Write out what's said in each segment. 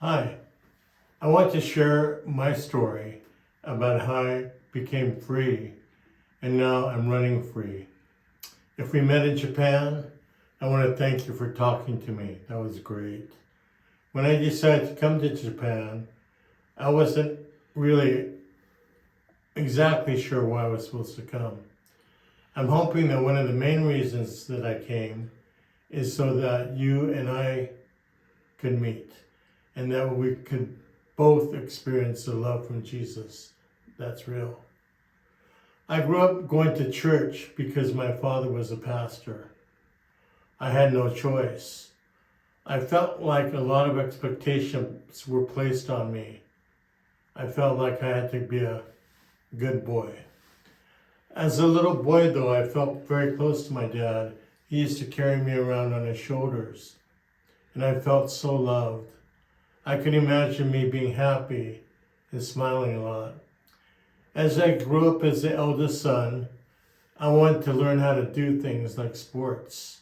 Hi, I want to share my story about how I became free and now I'm running free. If we met in Japan, I want to thank you for talking to me. That was great. When I decided to come to Japan, I wasn't really exactly sure why I was supposed to come. I'm hoping that one of the main reasons that I came is so that you and I could meet and that we could both experience the love from Jesus. That's real. I grew up going to church because my father was a pastor. I had no choice. I felt like a lot of expectations were placed on me. I felt like I had to be a good boy. As a little boy, though, I felt very close to my dad. He used to carry me around on his shoulders, and I felt so loved. I could imagine me being happy and smiling a lot. As I grew up as the eldest son, I wanted to learn how to do things like sports,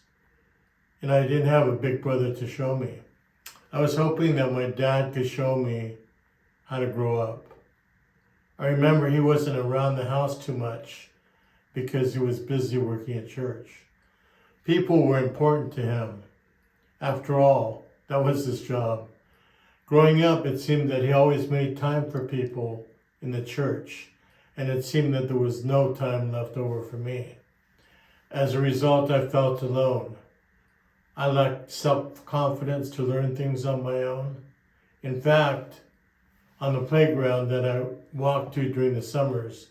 and I didn't have a big brother to show me. I was hoping that my dad could show me how to grow up. I remember he wasn't around the house too much because he was busy working at church. People were important to him. After all, that was his job. Growing up, it seemed that he always made time for people in the church, and it seemed that there was no time left over for me. As a result, I felt alone. I lacked self-confidence to learn things on my own. In fact, on the playground that I walked to during the summers,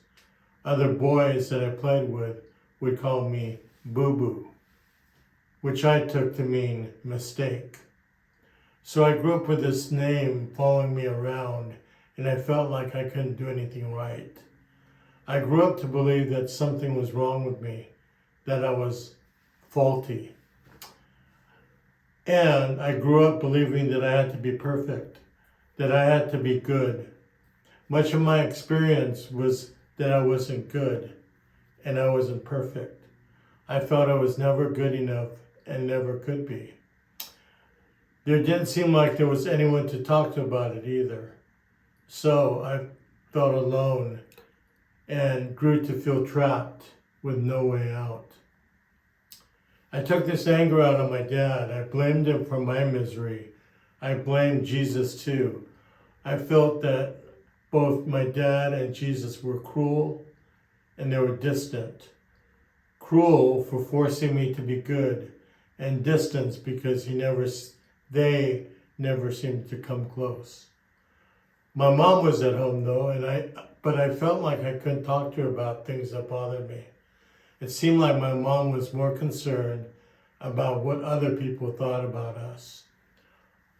other boys that I played with would call me Boo-Boo, which I took to mean mistake. So I grew up with this name following me around, and I felt like I couldn't do anything right. I grew up to believe that something was wrong with me, that I was faulty. And I grew up believing that I had to be perfect, that I had to be good. Much of my experience was that I wasn't good and I wasn't perfect. I felt I was never good enough and never could be. There didn't seem like there was anyone to talk to about it either. So I felt alone and grew to feel trapped with no way out. I took this anger out on my dad. I blamed him for my misery. I blamed Jesus too. I felt that both my dad and Jesus were cruel and they were distant. Cruel for forcing me to be good, and distant because they never seemed to come close. My mom was at home though, but I felt like I couldn't talk to her about things that bothered me. It seemed like my mom was more concerned about what other people thought about us.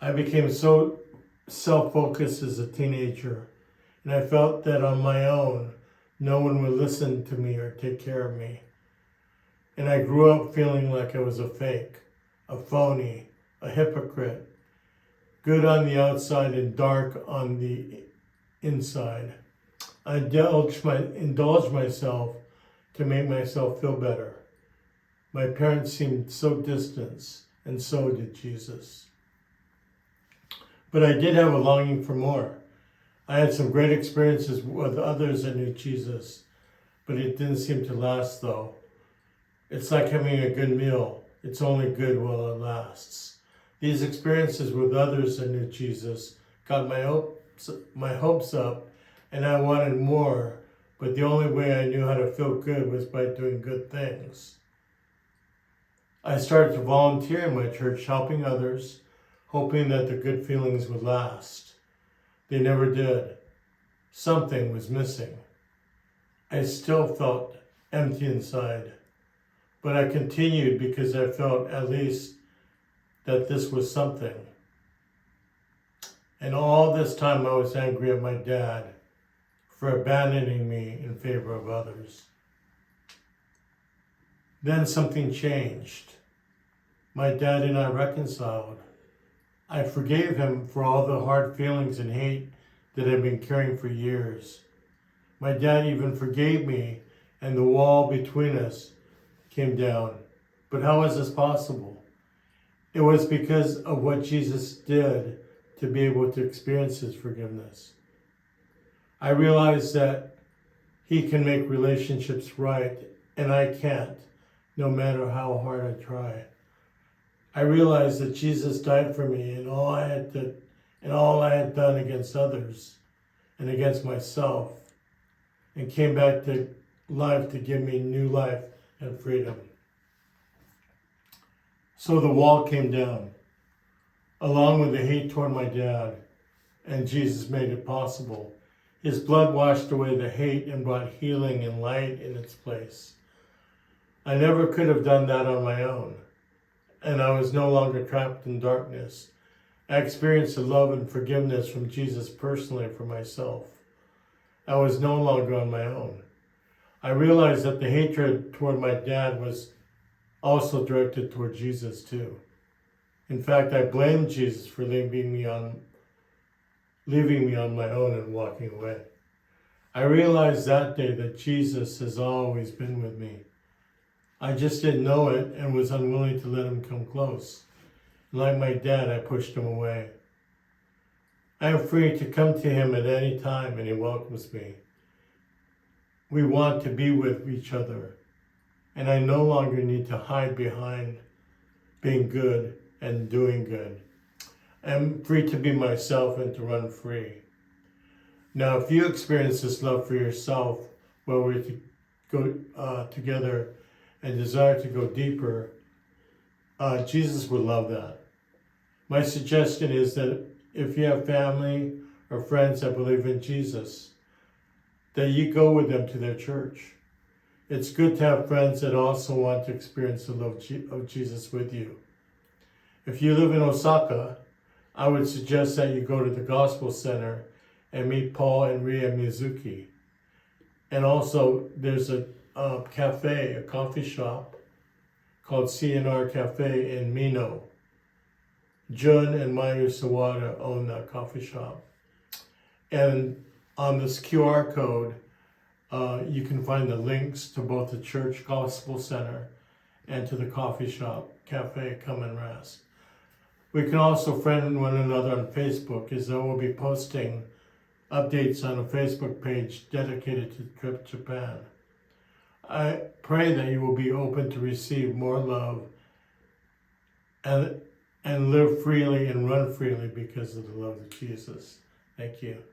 I became so self-focused as a teenager, and I felt that on my own, no one would listen to me or take care of me. And I grew up feeling like I was a fake, a phony, a hypocrite, good on the outside and dark on the inside. I indulged myself to make myself feel better. My parents seemed so distant, and so did Jesus. But I did have a longing for more. I had some great experiences with others that knew Jesus, but it didn't seem to last though. It's like having a good meal. It's only good while it lasts. These experiences with others that knew Jesus got my hopes up, and I wanted more, but the only way I knew how to feel good was by doing good things. I started to volunteer in my church, helping others, hoping that the good feelings would last. They never did. Something was missing. I still felt empty inside, but I continued because I felt at least that this was something. And all this time I was angry at my dad for abandoning me in favor of others. Then something changed. My dad and I reconciled. I forgave him for all the hard feelings and hate that I'd been carrying for years. My dad even forgave me, and the wall between us came down. But how is this possible? It was because of what Jesus did to be able to experience His forgiveness. I realize that He can make relationships right, and I can't, no matter how hard I try. I realize that Jesus died for me, and all I had done against others and against myself, and came back to life to give me new life and freedom. So the wall came down, along with the hate toward my dad, and Jesus made it possible. His blood washed away the hate and brought healing and light in its place. I never could have done that on my own, and I was no longer trapped in darkness. I experienced the love and forgiveness from Jesus personally for myself. I was no longer on my own. I realized that the hatred toward my dad was also directed toward Jesus too. In fact, I blamed Jesus for leaving me on my own and walking away. I realized that day that Jesus has always been with me. I just didn't know it and was unwilling to let Him come close. Like my dad, I pushed Him away. I am free to come to Him at any time, and He welcomes me. We want to be with each other, and I no longer need to hide behind being good and doing good. I'm free to be myself and to run free. Now, if you experience this love for yourself while we're to go together and desire to go deeper, Jesus would love that. My suggestion is that if you have family or friends that believe in Jesus, that you go with them to their church. It's good to have friends that also want to experience the love of Jesus with you. If you live in Osaka, I would suggest that you go to the Gospel Center and meet Paul and Ria Mizuki. And also, there's a cafe, a coffee shop called CNR Cafe in Mino. Jun and Mayu Sawada own that coffee shop. And on this QR code, you can find the links to both the Church Gospel Center and to the coffee shop, Cafe Come and Rest. We can also friend one another on Facebook, as I will be posting updates on a Facebook page dedicated to the trip to Japan. I pray that you will be open to receive more love and live freely and run freely because of the love of Jesus. Thank you.